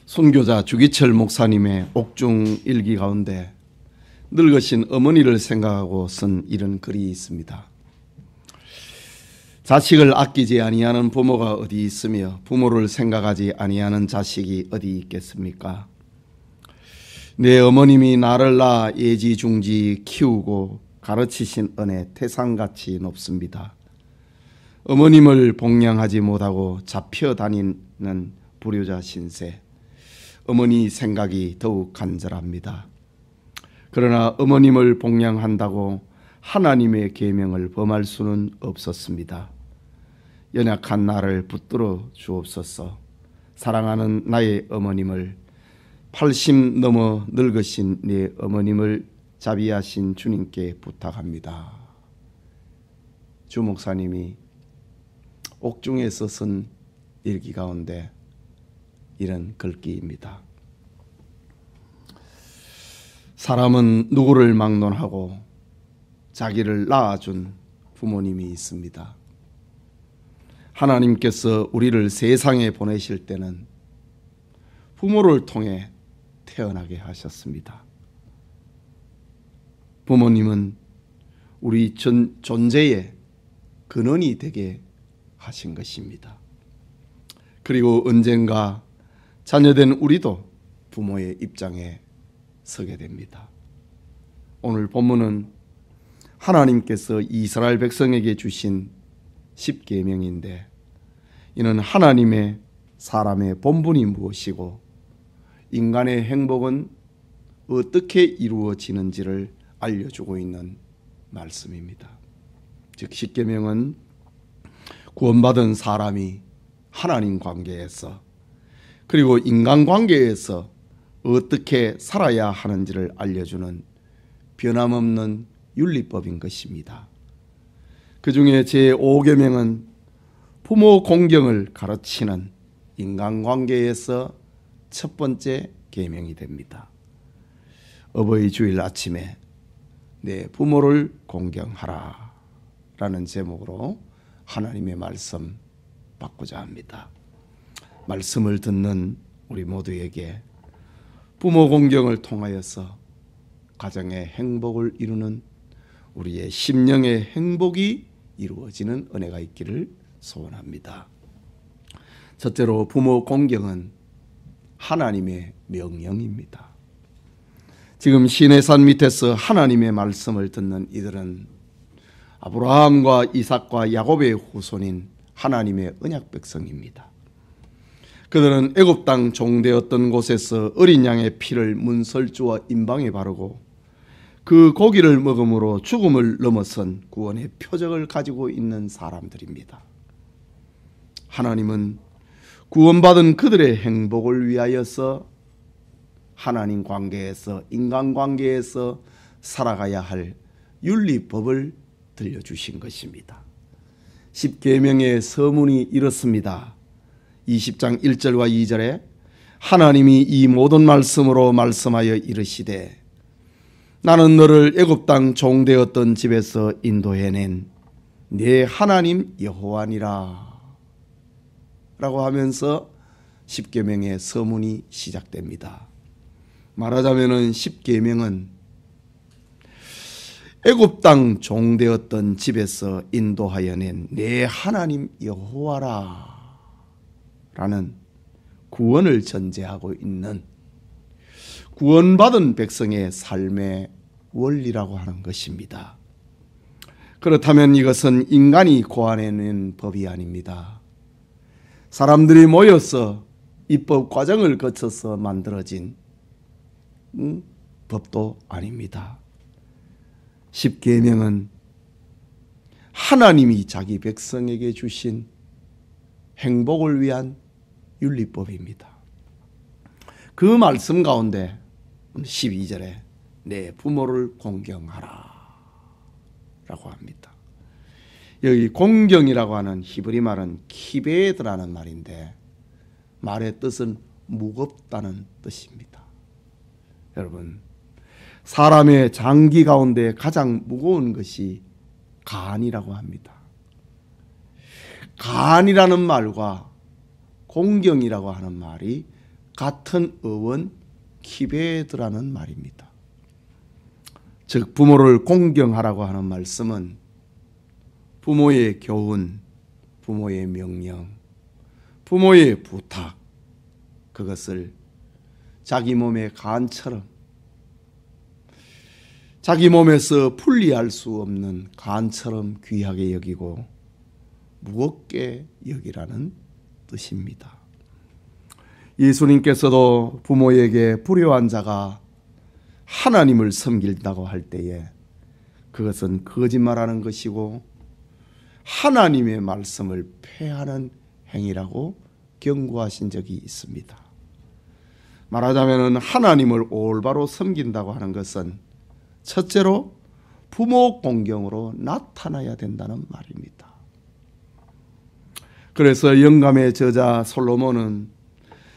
선교자 주기철 목사님의 옥중 일기 가운데 늙으신 어머니를 생각하고 쓴 이런 글이 있습니다. 자식을 아끼지 아니하는 부모가 어디 있으며 부모를 생각하지 아니하는 자식이 어디 있겠습니까? 내 어머님이 나를 낳아 예지중지 키우고 가르치신 은혜 태산같이 높습니다. 어머님을 복양하지 못하고 잡혀 다니는 불효자 신세, 어머니 생각이 더욱 간절합니다. 그러나 어머님을 복양한다고 하나님의 계명을 범할 수는 없었습니다. 연약한 나를 붙들어 주옵소서. 사랑하는 나의 어머님을, 80 넘어 늙으신 내 어머님을 자비하신 주님께 부탁합니다. 주 목사님이 옥중에서 쓴 일기 가운데 이런 글귀입니다. 사람은 누구를 막론하고 자기를 낳아준 부모님이 있습니다. 하나님께서 우리를 세상에 보내실 때는 부모를 통해 태어나게 하셨습니다. 부모님은 우리 존재의 근원이 되게 하신 것입니다. 그리고 언젠가 자녀된 우리도 부모의 입장에 서게 됩니다. 오늘 본문은 하나님께서 이스라엘 백성에게 주신 10계명인데 이는 하나님의 사람의 본분이 무엇이고 인간의 행복은 어떻게 이루어지는지를 알려주고 있는 말씀입니다. 즉 10계명은 구원받은 사람이 하나님 관계에서 그리고 인간 관계에서 어떻게 살아야 하는지를 알려주는 변함없는 윤리법인 것입니다. 그 중에 제5계명은 부모 공경을 가르치는 인간관계에서 첫 번째 계명이 됩니다. 어버이 주일 아침에 내 부모를 공경하라 라는 제목으로 하나님의 말씀 받고자 합니다. 말씀을 듣는 우리 모두에게 부모 공경을 통하여서 가정의 행복을 이루는 우리의 심령의 행복이 이루어지는 은혜가 있기를 소원합니다. 첫째로 부모 공경은 하나님의 명령입니다. 지금 시내산 밑에서 하나님의 말씀을 듣는 이들은 아브라함과 이삭과 야곱의 후손인 하나님의 언약 백성입니다. 그들은 애굽 땅 종되었던 곳에서 어린 양의 피를 문설주와 임방에 바르고 그 고기를 먹음으로 죽음을 넘어선 구원의 표적을 가지고 있는 사람들입니다. 하나님은 구원받은 그들의 행복을 위하여서 하나님 관계에서 인간 관계에서 살아가야 할 윤리법을 들려주신 것입니다. 10계명의 서문이 이렇습니다. 20장 1절과 2절에 하나님이 이 모든 말씀으로 말씀하여 이르시되 나는 너를 애굽 땅 종되었던 집에서 인도해낸 네 하나님 여호와니라 라고 하면서 10계명의 서문이 시작됩니다. 말하자면 10계명은 애굽 땅 종되었던 집에서 인도하여 낸 내 하나님 여호와라 라는 구원을 전제하고 있는 구원받은 백성의 삶의 원리라고 하는 것입니다. 그렇다면 이것은 인간이 고안해낸 법이 아닙니다. 사람들이 모여서 입법 과정을 거쳐서 만들어진 법도 아닙니다. 10계명은 하나님이 자기 백성에게 주신 행복을 위한 윤리법입니다. 그 말씀 가운데 12절에 내 부모를 공경하라 라고 합니다. 여기 공경이라고 하는 히브리 말은 키베드라는 말인데 말의 뜻은 무겁다는 뜻입니다. 여러분, 사람의 장기 가운데 가장 무거운 것이 간이라고 합니다. 간이라는 말과 공경이라고 하는 말이 같은 어원 키베드라는 말입니다. 즉 부모를 공경하라고 하는 말씀은 부모의 교훈, 부모의 명령, 부모의 부탁, 그것을 자기 몸의 간처럼, 자기 몸에서 분리할 수 없는 간처럼 귀하게 여기고 무겁게 여기라는 뜻입니다. 예수님께서도 부모에게 불효한 자가 하나님을 섬긴다고 할 때에 그것은 거짓말하는 것이고 하나님의 말씀을 폐하는 행위라고 경고하신 적이 있습니다. 말하자면 하나님을 올바로 섬긴다고 하는 것은 첫째로 부모 공경으로 나타나야 된다는 말입니다. 그래서 영감의 저자 솔로몬은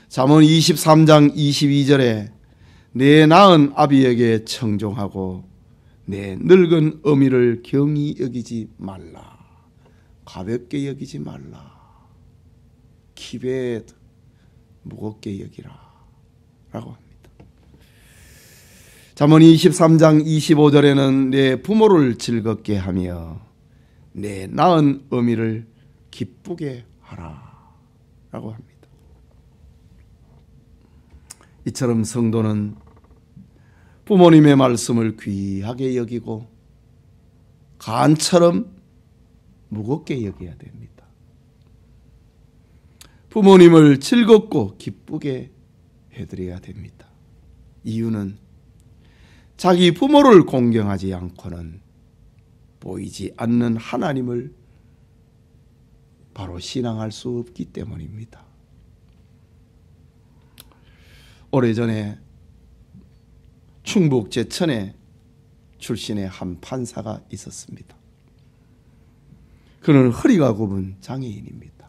잠언 23장 22절에 내 낳은 아비에게 청종하고 내 늙은 어미를 경히 여기지 말라, 가볍게 여기지 말라, 키베드, 무겁게 여기라 라고 합니다. 잠언 23장 25절에는 내 부모를 즐겁게 하며 내 낳은 어미를 기쁘게 하라 라고 합니다. 이처럼 성도는 부모님의 말씀을 귀하게 여기고 간처럼 무겁게 여겨야 됩니다. 부모님을 즐겁고 기쁘게 해드려야 됩니다. 이유는 자기 부모를 공경하지 않고는 보이지 않는 하나님을 바로 신앙할 수 없기 때문입니다. 오래전에 충북 제천에 출신의 한 판사가 있었습니다. 그는 허리가 굽은 장애인입니다.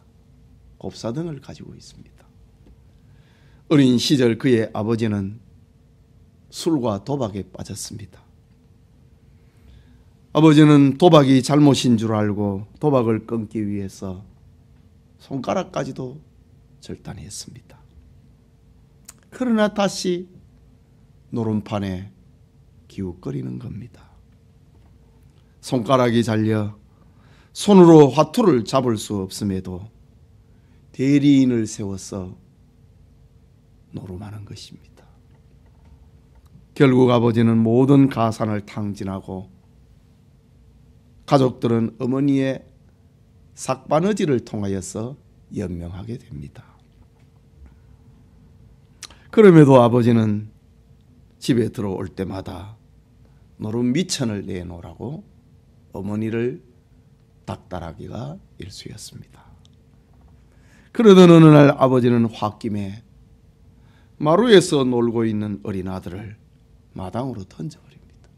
곱사등을 가지고 있습니다. 어린 시절 그의 아버지는 술과 도박에 빠졌습니다. 아버지는 도박이 잘못인 줄 알고 도박을 끊기 위해서 손가락까지도 절단했습니다. 그러나 다시 노름판에 기웃거리는 겁니다. 손가락이 잘려 손으로 화투를 잡을 수 없음에도 대리인을 세워서 노름하는 것입니다. 결국 아버지는 모든 가산을 탕진하고 가족들은 어머니의 삭바느질을 통하여서 연명하게 됩니다. 그럼에도 아버지는 집에 들어올 때마다 노름 미천을 내놓으라고 어머니를 닥달하기가 일쑤였습니다. 그러던 어느 날 아버지는 홧김에 마루에서 놀고 있는 어린 아들을 마당으로 던져버립니다.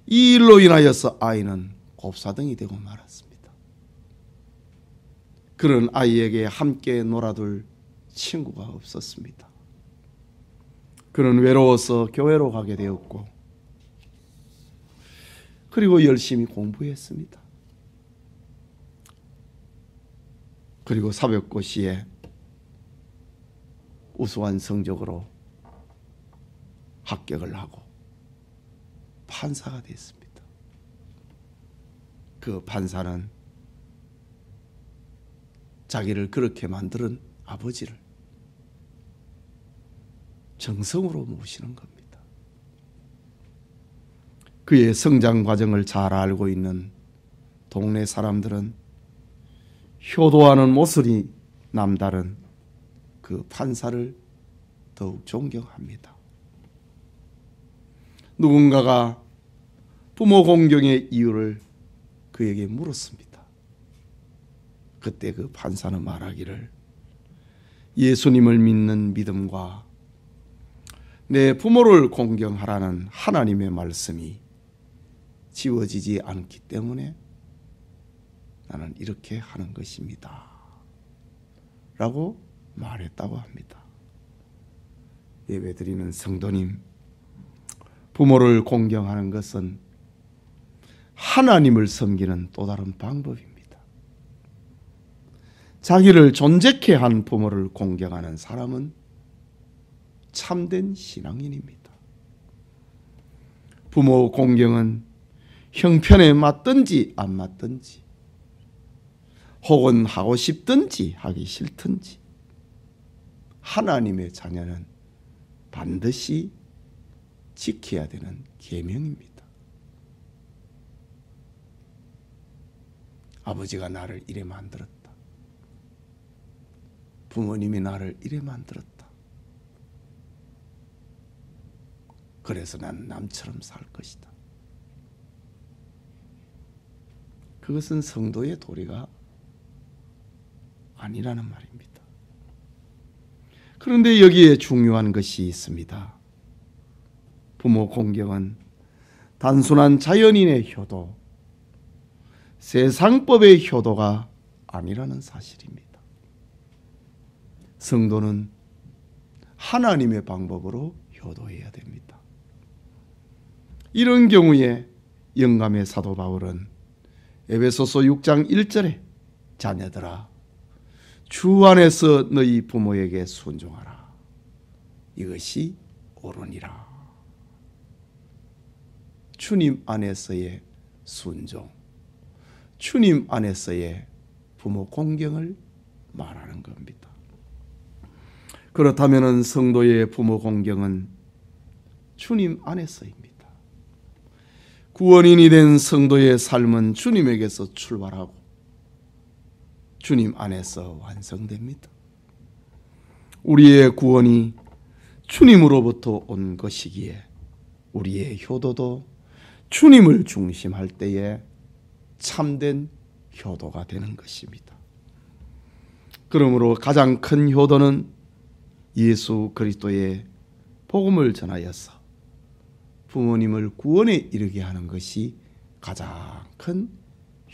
이 일로 인하여서 아이는 곱사등이 되고 말았습니다. 그런 아이에게 함께 놀아둘 친구가 없었습니다. 그는 외로워서 교회로 가게 되었고 그리고 열심히 공부했습니다. 그리고 사법고시에 우수한 성적으로 합격을 하고 판사가 됐습니다. 그 판사는 자기를 그렇게 만드는 아버지를 정성으로 모시는 겁니다. 그의 성장 과정을 잘 알고 있는 동네 사람들은 효도하는 모습이 남다른 그 판사를 더욱 존경합니다. 누군가가 부모 공경의 이유를 그에게 물었습니다. 그때 그 판사는 말하기를 예수님을 믿는 믿음과 내 부모를 공경하라는 하나님의 말씀이 지워지지 않기 때문에 나는 이렇게 하는 것입니다 라고 말했다고 합니다. 예배드리는 성도님, 부모를 공경하는 것은 하나님을 섬기는 또 다른 방법입니다. 자기를 존재케 한 부모를 공경하는 사람은 참된 신앙인입니다. 부모 공경은 형편에 맞든지 안 맞든지, 혹은 하고 싶든지 하기 싫든지 하나님의 자녀는 반드시 지켜야 되는 계명입니다. 아버지가 나를 이래 만들었다. 부모님이 나를 이래 만들었다. 그래서 난 남처럼 살 것이다. 그것은 성도의 도리가 아니라는 말입니다. 그런데 여기에 중요한 것이 있습니다. 부모 공경은 단순한 자연인의 효도, 세상법의 효도가 아니라는 사실입니다. 성도는 하나님의 방법으로 효도해야 됩니다. 이런 경우에 영감의 사도 바울은 에베소서 6장 1절에 자녀들아 주 안에서 너희 부모에게 순종하라. 이것이 옳으니라. 주님 안에서의 순종, 주님 안에서의 부모 공경을 말하는 겁니다. 그렇다면 성도의 부모 공경은 주님 안에서입니다. 구원인이 된 성도의 삶은 주님에게서 출발하고 주님 안에서 완성됩니다. 우리의 구원이 주님으로부터 온 것이기에 우리의 효도도 주님을 중심할 때에 참된 효도가 되는 것입니다. 그러므로 가장 큰 효도는 예수 그리스도의 복음을 전하여서 부모님을 구원에 이르게 하는 것이 가장 큰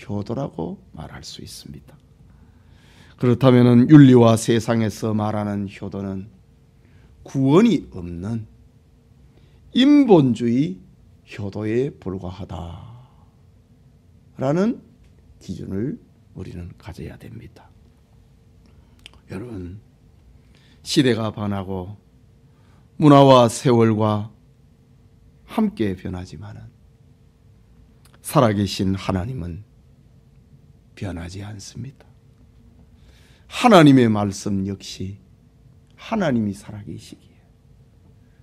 효도라고 말할 수 있습니다. 그렇다면 윤리와 세상에서 말하는 효도는 구원이 없는 인본주의 효도에 불과하다라는 기준을 우리는 가져야 됩니다. 여러분, 시대가 변하고 문화와 세월과 함께 변하지만 살아계신 하나님은 변하지 않습니다. 하나님의 말씀 역시 하나님이 살아계시기에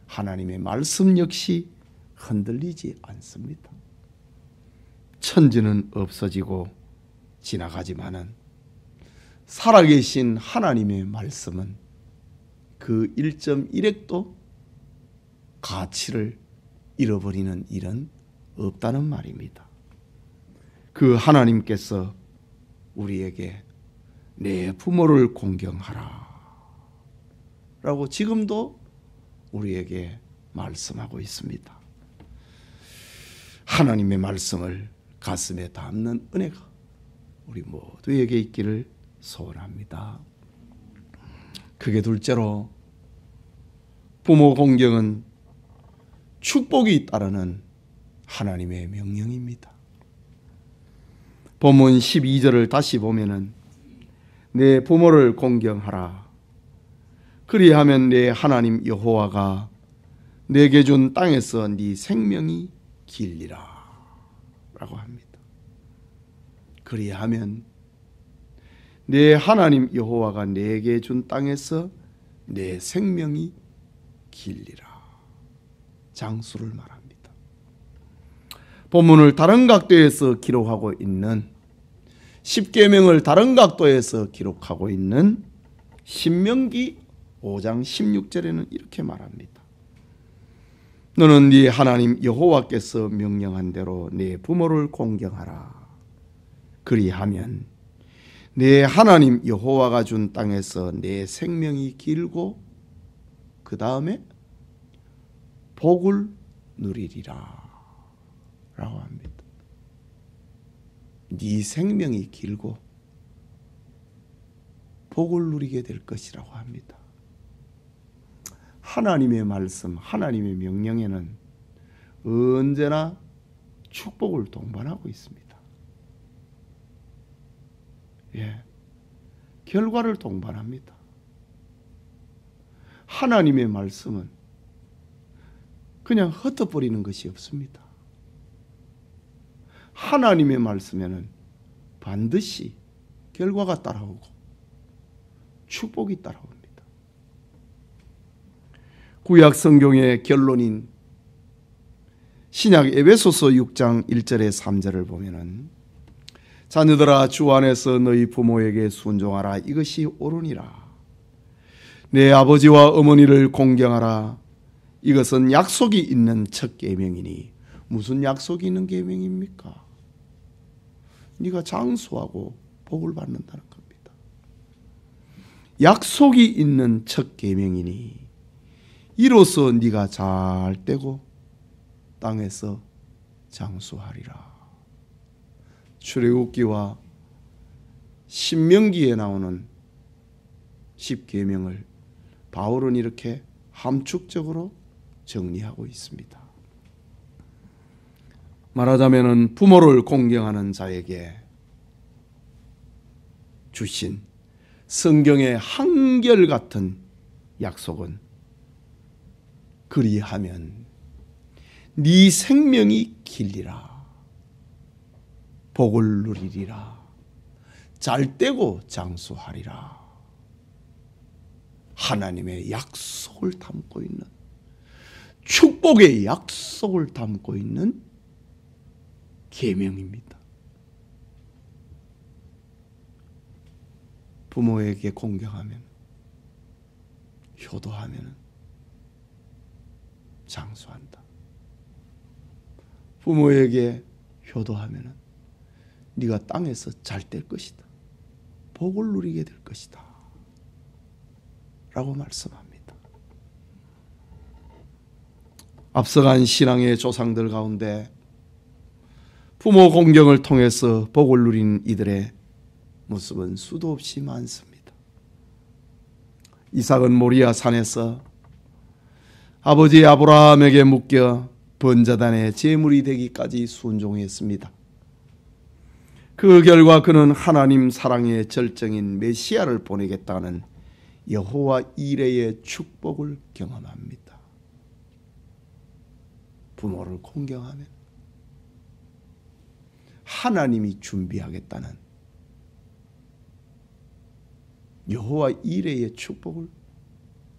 하나님의 말씀 역시 흔들리지 않습니다. 천지는 없어지고 지나가지만은 살아계신 하나님의 말씀은 그 1.1핵도 가치를 잃어버리는 일은 없다는 말입니다. 그 하나님께서 우리에게 내 부모를 공경하라 라고 지금도 우리에게 말씀하고 있습니다. 하나님의 말씀을 가슴에 담는 은혜가 우리 모두에게 있기를 소원합니다. 그게 둘째로 부모 공경은 축복이 따르는 하나님의 명령입니다. 본문 12절을 다시 보면은 내 부모를 공경하라. 그리하면 내 하나님 여호와가 내게 준 땅에서 네 생명이 길리라 라고 합니다. 그리하면 내 하나님 여호와가 내게 준 땅에서 내 생명이 길리라. 장수를 말합니다. 본문을 다른 각도에서 기록하고 있는 십계명을 다른 각도에서 기록하고 있는 신명기 5장 16절에는 이렇게 말합니다. 너는 네 하나님 여호와께서 명령한 대로 네 부모를 공경하라. 그리하면 네 하나님 여호와가 준 땅에서 내 생명이 길고 그 다음에 복을 누리리라 라고 합니다. 네 생명이 길고 복을 누리게 될 것이라고 합니다. 하나님의 말씀, 하나님의 명령에는 언제나 축복을 동반하고 있습니다. 예. 결과를 동반합니다. 하나님의 말씀은 그냥 흩어버리는 것이 없습니다. 하나님의 말씀에는 반드시 결과가 따라오고 축복이 따라옵니다. 구약 성경의 결론인 신약 에베소서 6장 1절에 3절을 보면은 자녀들아 주 안에서 너희 부모에게 순종하라. 이것이 옳으니라. 내 아버지와 어머니를 공경하라. 이것은 약속이 있는 첫 계명이니. 무슨 약속이 있는 계명입니까? 네가 장수하고 복을 받는다는 겁니다. 약속이 있는 첫 계명이니 이로써 네가 잘 되고 땅에서 장수하리라. 출애굽기와 신명기에 나오는 10계명을 바울은 이렇게 함축적으로 정리하고 있습니다. 말하자면 부모를 공경하는 자에게 주신 성경의 한결같은 약속은 그리하면 네 생명이 길리라. 복을 누리리라. 잘되고 장수하리라. 하나님의 약속을 담고 있는, 축복의 약속을 담고 있는 계명입니다. 부모에게 공경하면, 효도하면 장수한다. 부모에게 효도하면 네가 땅에서 잘 될 것이다. 복을 누리게 될 것이다. 라고 말씀합니다. 앞서간 신앙의 조상들 가운데 부모 공경을 통해서 복을 누린 이들의 모습은 수도 없이 많습니다. 이삭은 모리아 산에서 아버지 아브라함에게 묶여 번제단의 제물이 되기까지 순종했습니다. 그 결과 그는 하나님 사랑의 절정인 메시아를 보내겠다는 여호와 이레의 축복을 경험합니다. 부모를 공경하면 하나님이 준비하겠다는 여호와 이레의 축복을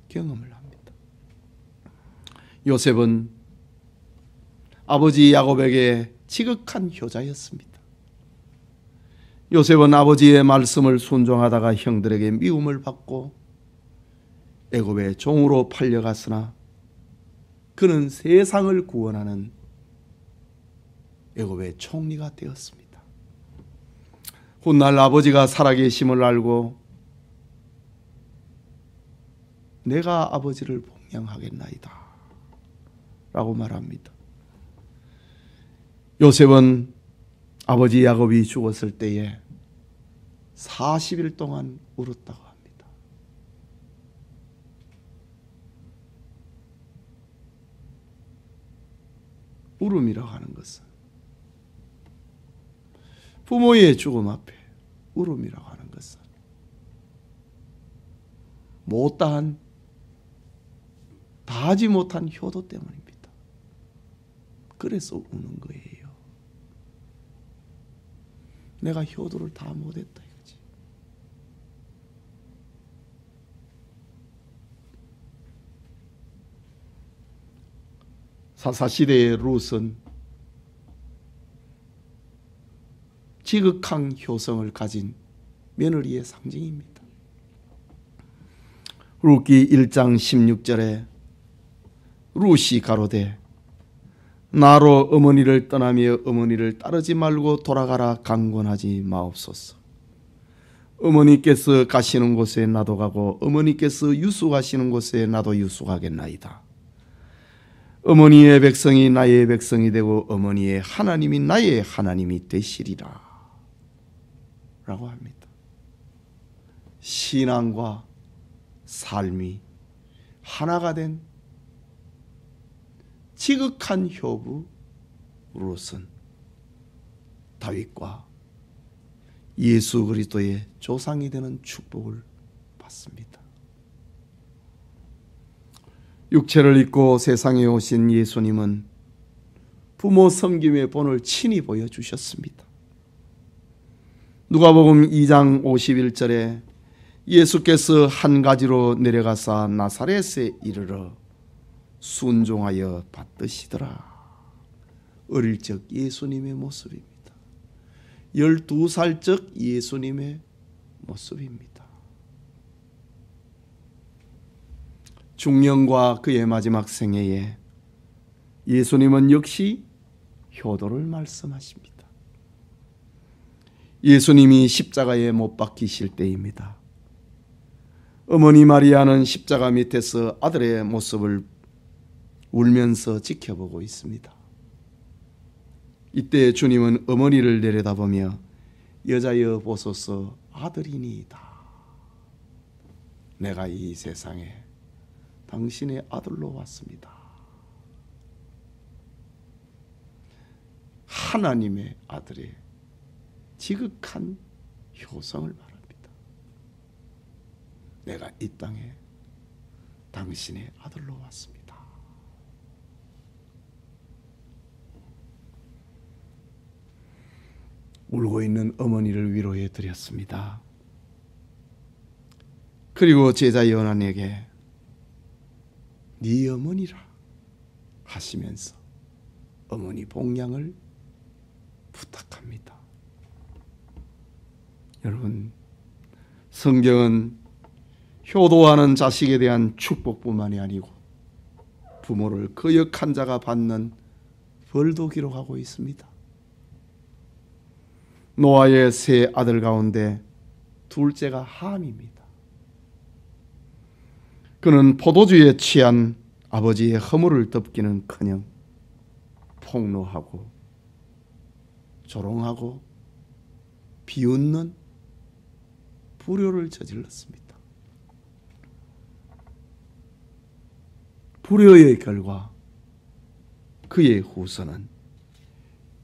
경험을 합니다. 요셉은 아버지 야곱에게 지극한 효자였습니다. 요셉은 아버지의 말씀을 순종하다가 형들에게 미움을 받고 애굽의 종으로 팔려갔으나 그는 세상을 구원하는 애굽의 총리가 되었습니다. 훗날 아버지가 살아계심을 알고 내가 아버지를 봉양하겠나이다 라고 말합니다. 요셉은 아버지 야곱이 죽었을 때에 40일 동안 울었다고 합니다. 울음이라고 하는 것은 부모의 죽음 앞에 울음이라고 하는 것은 못다한 다하지 못한 효도 때문입니다. 그래서 우는 거예요. 내가 효도를 다 못했다 이거지. 사사시대의 룻은 지극한 효성을 가진 며느리의 상징입니다. 룻기 1장 16절에 룻이 가로되 나로 어머니를 떠나며 어머니를 따르지 말고 돌아가라 강권하지 마옵소서. 어머니께서 가시는 곳에 나도 가고 어머니께서 유숙하시는 곳에 나도 유숙하겠나이다. 어머니의 백성이 나의 백성이 되고 어머니의 하나님이 나의 하나님이 되시리라 라고 합니다. 신앙과 삶이 하나가 된 지극한 효부 룻은 다윗과 예수 그리스도의 조상이 되는 축복을 받습니다. 육체를 입고 세상에 오신 예수님은 부모 섬김의 본을 친히 보여주셨습니다. 누가복음 2장 51절에 예수께서 한 가지로 내려가사 나사렛에 이르러 순종하여 받드시더라. 어릴 적 예수님의 모습입니다. 12살적 예수님의 모습입니다. 중년과 그의 마지막 생애에 예수님은 역시 효도를 말씀하십니다. 예수님이 십자가에 못 박히실 때입니다. 어머니 마리아는 십자가 밑에서 아들의 모습을 울면서 지켜보고 있습니다. 이때 주님은 어머니를 내려다보며 여자여 보소서 아들이니이다. 내가 이 세상에 당신의 아들로 왔습니다. 하나님의 아들의 지극한 효성을 말합니다. 내가 이 땅에 당신의 아들로 왔습니다. 울고 있는 어머니를 위로해 드렸습니다. 그리고 제자 요한에게 네 어머니라 하시면서 어머니 봉양을 부탁합니다. 여러분, 성경은 효도하는 자식에 대한 축복뿐만이 아니고 부모를 거역한 자가 받는 벌도 기록하고 있습니다. 노아의 세 아들 가운데 둘째가 함입니다. 그는 포도주에 취한 아버지의 허물을 덮기는커녕 폭로하고 조롱하고 비웃는 불효를 저질렀습니다. 불효의 결과 그의 후손은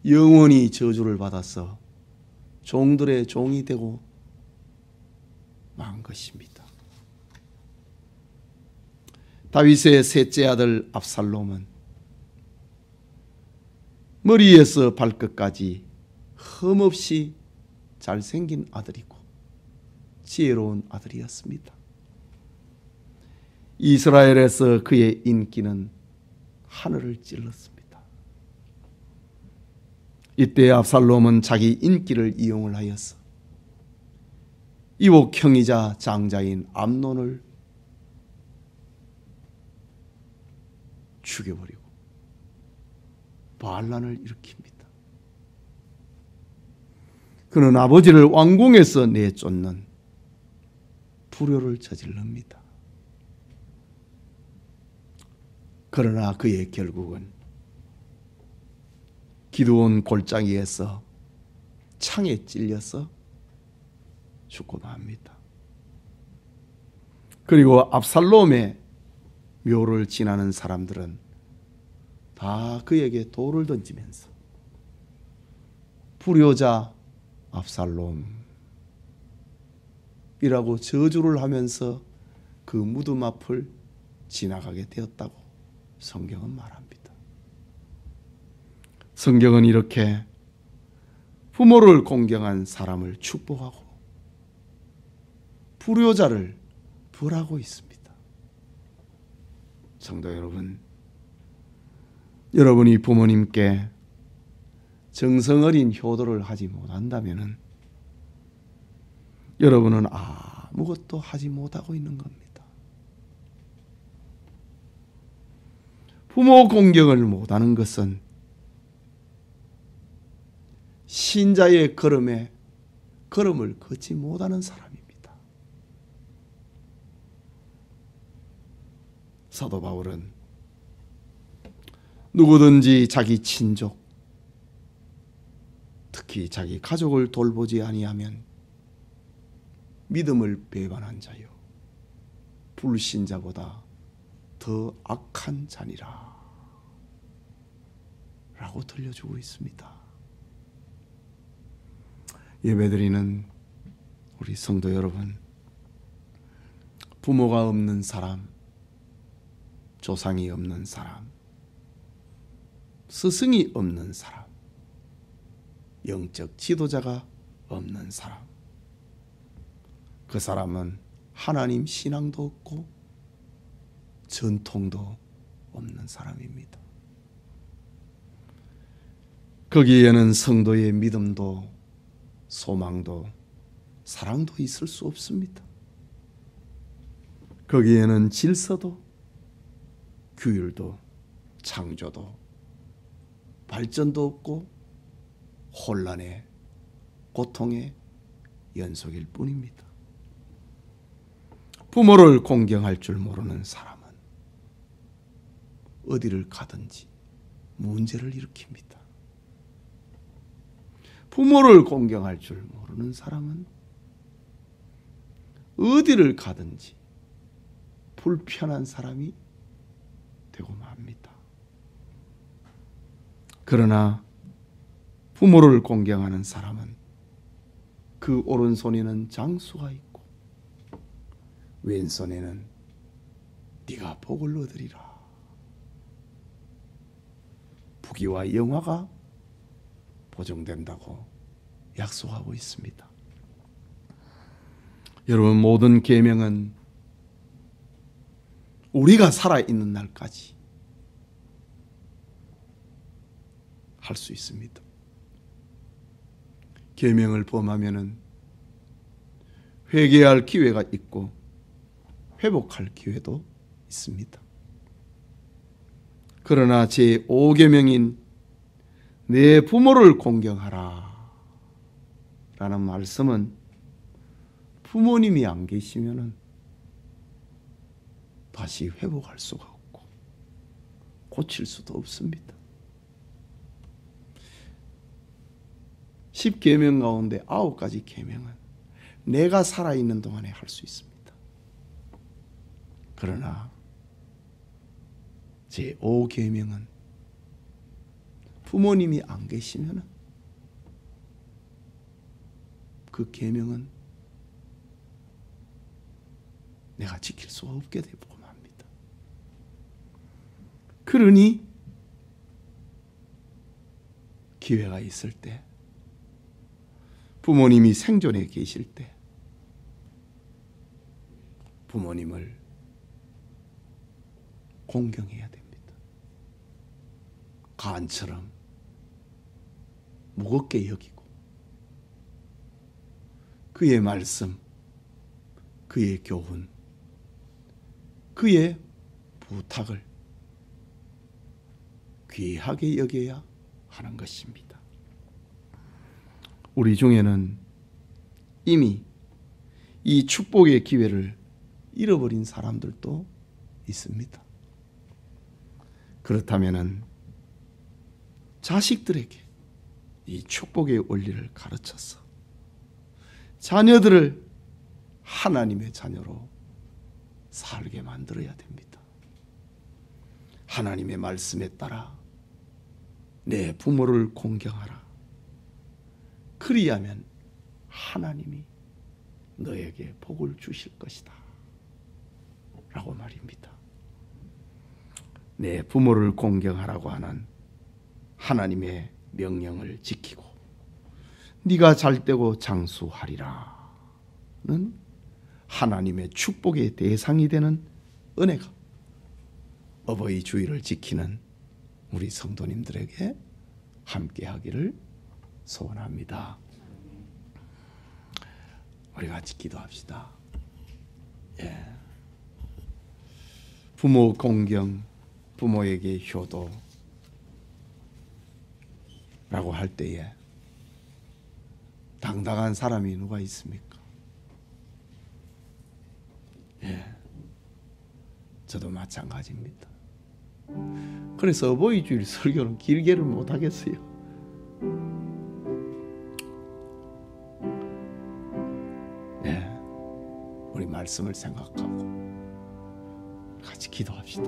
영원히 저주를 받아서 종들의 종이 되고 만 것입니다. 다윗의 셋째 아들 압살롬은 머리에서 발끝까지 흠없이 잘생긴 아들이고 지혜로운 아들이었습니다. 이스라엘에서 그의 인기는 하늘을 찔렀습니다. 이때 압살롬은 자기 인기를 이용을 하여서 이복 형이자 장자인 암논을 죽여버리고 반란을 일으킵니다. 그는 아버지를 왕궁에서 내쫓는 불효를 저질릅니다. 그러나 그의 결국은 기드온 골짜기에서 창에 찔려서 죽고 맙니다. 그리고 압살롬의 묘를 지나는 사람들은 다 그에게 돌을 던지면서 불효자 압살롬이라고 저주를 하면서 그 무덤 앞을 지나가게 되었다고 성경은 말합니다. 성경은 이렇게 부모를 공경한 사람을 축복하고 불효자를 벌하고 있습니다. 성도 여러분, 여러분이 부모님께 정성어린 효도를 하지 못한다면 여러분은 아무것도 하지 못하고 있는 겁니다. 부모 공경을 못하는 것은 신자의 걸음을 걷지 못하는 사람입니다. 사도 바울은 누구든지 자기 친족, 특히 자기 가족을 돌보지 아니하면 믿음을 배반한 자요 불신자보다 더 악한 자니라 라고 들려주고 있습니다. 예배드리는 우리 성도 여러분, 부모가 없는 사람, 조상이 없는 사람, 스승이 없는 사람, 영적 지도자가 없는 사람, 그 사람은 하나님 신앙도 없고 전통도 없는 사람입니다. 거기에는 성도의 믿음도 소망도 사랑도 있을 수 없습니다. 거기에는 질서도 규율도 창조도 발전도 없고 혼란의 고통의 연속일 뿐입니다. 부모를 공경할 줄 모르는 사람은 어디를 가든지 문제를 일으킵니다. 부모를 공경할 줄 모르는 사람은 어디를 가든지 불편한 사람이 되고 맙니다. 그러나 부모를 공경하는 사람은 그 오른손에는 장수가 있고 왼손에는 네가 복을 얻으리라. 부귀와 영화가 보정된다고 약속하고 있습니다. 여러분, 모든 계명은 우리가 살아있는 날까지 할 수 있습니다. 계명을 범하면은 회개할 기회가 있고 회복할 기회도 있습니다. 그러나 제5계명인 내 부모를 공경하라 라는 말씀은 부모님이 안 계시면은 다시 회복할 수가 없고 고칠 수도 없습니다. 10계명 가운데 9가지 계명은 내가 살아있는 동안에 할 수 있습니다. 그러나 제5계명은 부모님이 안 계시면 그 계명은 내가 지킬 수가 없게 되고 맙니다. 그러니 기회가 있을 때, 부모님이 생존해 계실 때 부모님을 공경해야 됩니다. 간처럼 무겁게 여기고 그의 말씀, 그의 교훈, 그의 부탁을 귀하게 여겨야 하는 것입니다. 우리 중에는 이미 이 축복의 기회를 잃어버린 사람들도 있습니다. 그렇다면 자식들에게 이 축복의 원리를 가르쳐서 자녀들을 하나님의 자녀로 살게 만들어야 됩니다. 하나님의 말씀에 따라 내 부모를 공경하라. 그리하면 하나님이 너에게 복을 주실 것이다 라고 말입니다. 내 부모를 공경하라고 하는 하나님의 명령을 지키고 네가 잘되고 장수하리라는 하나님의 축복의 대상이 되는 은혜가 어버이 주일을 지키는 우리 성도님들에게 함께하기를 소원합니다. 우리 같이 기도합시다. 부모 공경, 부모에게 효도라고 할 때에 당당한 사람이 누가 있습니까? 저도 마찬가지입니다. 그래서 어버이 주일 설교는 길게를 못 하겠어요. 우리 말씀을 생각하고 같이 기도합시다.